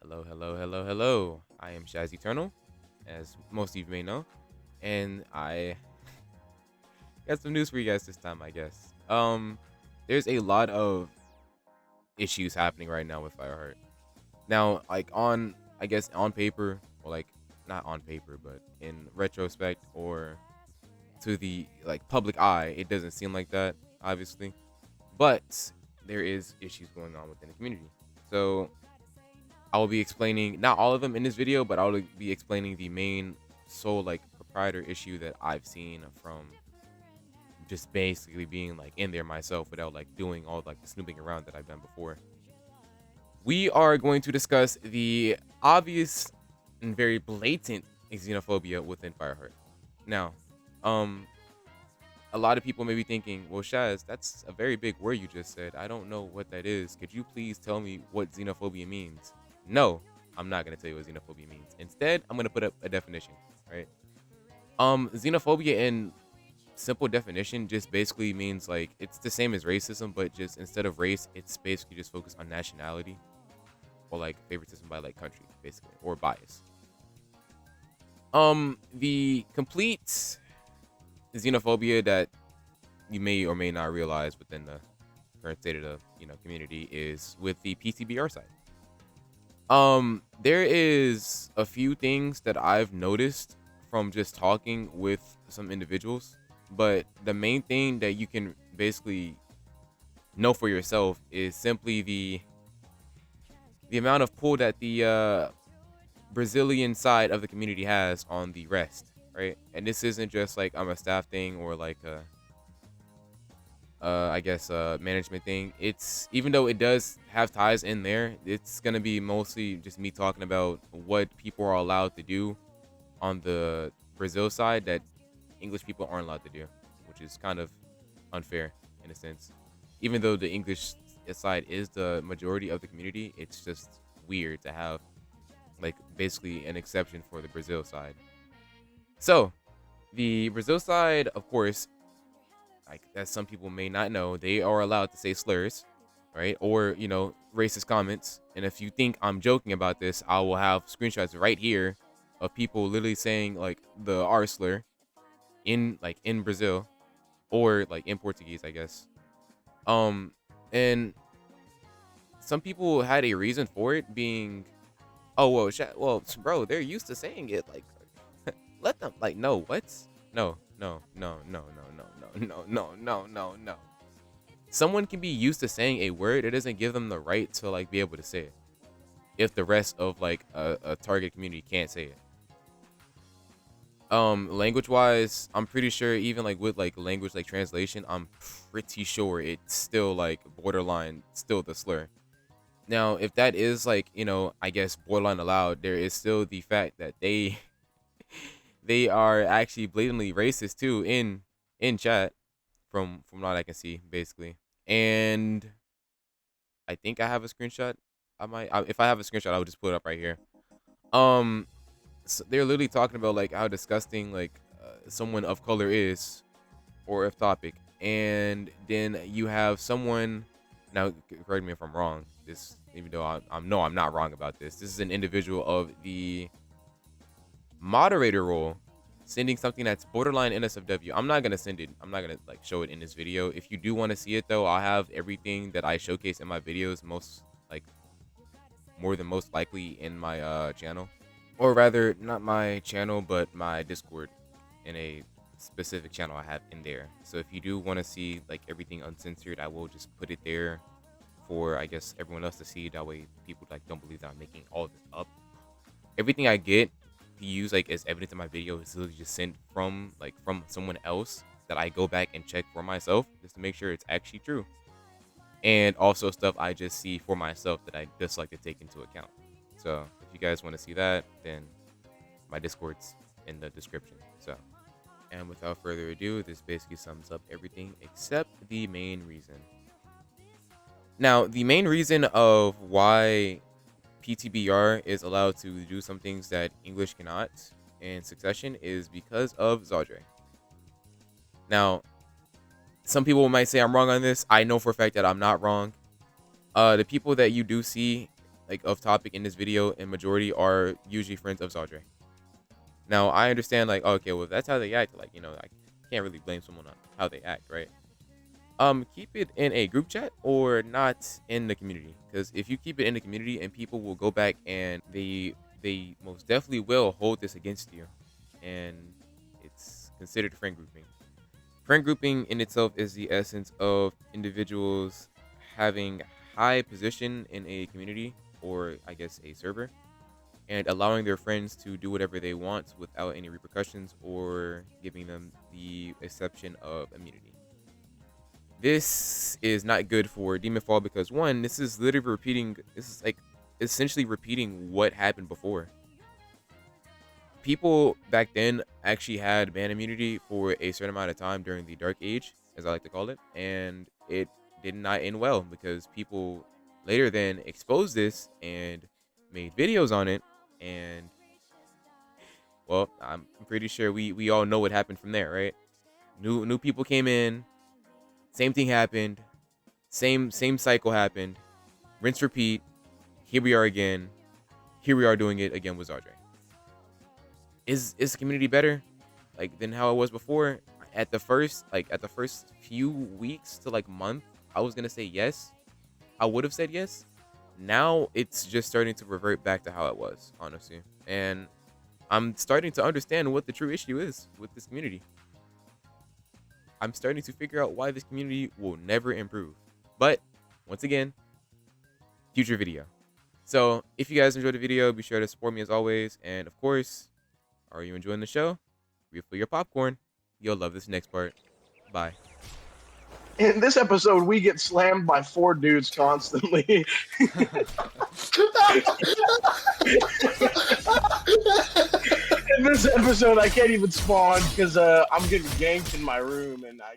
Hello, hello, hello, hello. I am Shaz Eternal, as most of you may know, and I got some news for you guys this time, I guess. There's a lot of issues happening right now with Fireheart. Now, like I guess on paper, or like not on paper, but in retrospect or to the like public eye, it doesn't seem like that, obviously. But there is issues going on within the community. So I will be explaining not all of them in this video, but I'll be explaining the main sole like proprietor issue that I've seen from just basically being like in there myself without like doing all like the snooping around that I've done before. We are going to discuss the obvious and very blatant xenophobia within Fireheart. Now, um, a lot of people may be thinking, well, Shaz, that's a very big word you just said. I don't know what that is. Could you please tell me what xenophobia means? No, I'm not gonna tell you what xenophobia means. Instead, I'm gonna put up a definition, right? Xenophobia in simple definition just basically means like it's the same as racism, but just instead of race, it's basically just focused on nationality or like favoritism by like country, basically, or bias. The complete xenophobia that you may or may not realize within the current state of the community is with the PTBR side. There is a few things that I've noticed from just talking with some individuals, but the main thing that you can basically know for yourself is simply the amount of pull that the Brazilian side of the community has on the rest, right? And this isn't just like I'm a staff thing or like a I guess management thing. It's even though it does have ties in there, it's gonna be mostly just me talking about what people are allowed to do on the Brazil side that English people aren't allowed to do, which is kind of unfair in a sense. Even though the English side is the majority of the community, it's just weird to have like basically an exception for the Brazil side. So the Brazil side, of course, like as some people may not know, they are allowed to say slurs, right? Or, racist comments. And if you think I'm joking about this, I will have screenshots right here of people literally saying like the R slur in Brazil or like in Portuguese, I guess. Um and some people had a reason for it being, oh well, bro, they're used to saying it, like let them, like, no, what? No, no, no, no, no, no, no, no, no, no, no. Someone can be used to saying a word, it doesn't give them the right to like be able to say it if the rest of like a target community can't say it. Language wise, I'm pretty sure even like with like language like translation, I'm pretty sure it's still like borderline still the slur. Now if that is like, I guess borderline allowed, there is still the fact that they they are actually blatantly racist too in chat from what I can see basically. And I think I have a screenshot. If I have a screenshot, I'll just put it up right here. Um, so they're literally talking about like how disgusting like someone of color is, or of topic, and then you have someone. Now, correct me if I'm wrong. This, even though I'm not wrong about this. This is an individual of the moderator role sending something that's borderline NSFW. I'm not gonna send it. I'm not gonna like show it in this video. If you do want to see it though, I'll have everything that I showcase in my videos most like more than most likely in my channel, or rather not my channel but my Discord, in a specific channel I have in there. So if you do want to see like everything uncensored, I will just put it there for, I guess, everyone else to see. That way people like don't believe that I'm making all this up. Everything I get to use like as evidence in my video is literally just sent from someone else that I go back and check for myself just to make sure it's actually true. And also stuff I just see for myself that I just like to take into account. So if you guys want to see that, then my Discord's in the description. So, and without further ado, this basically sums up everything except the main reason. Now, the main reason of why PTBR is allowed to do some things that English cannot in succession is because of Zadre. Now, some people might say I'm wrong on this. I know for a fact that I'm not wrong. The people that you do see like of topic in this video, and majority are usually friends of Zadre. Now I understand like, okay, well if that's how they act, like, I can't really blame someone on how they act, right? Keep it in a group chat or not in the community, because if you keep it in the community and people will go back and they most definitely will hold this against you, and it's considered friend grouping. Friend grouping in itself is the essence of individuals having high position in a community, or I guess a server, and allowing their friends to do whatever they want without any repercussions or giving them the exception of immunity. This is not good for Demonfall because, one, this is literally repeating. This is like essentially repeating what happened before. People back then actually had ban immunity for a certain amount of time during the Dark Age, as I like to call it, and it did not end well because people later then exposed this and made videos on it, and well, I'm pretty sure we all know what happened from there, right? New people came in, same thing happened, same cycle happened, rinse repeat. Here we are again. Here we are doing it again with Zardre. Is the community better like than how it was before? At the first few weeks to like month, I was gonna say yes. I would have said yes. Now it's just starting to revert back to how it was, honestly. And I'm starting to understand what the true issue is with this community. I'm starting to figure out why this community will never improve. But once again, future video. So if you guys enjoyed the video, be sure to support me as always. And of course, are you enjoying the show? Refill your popcorn. You'll love this next part. Bye. In this episode, we get slammed by 4 dudes constantly. In this episode, I can't even spawn because I'm getting ganked in my room, and I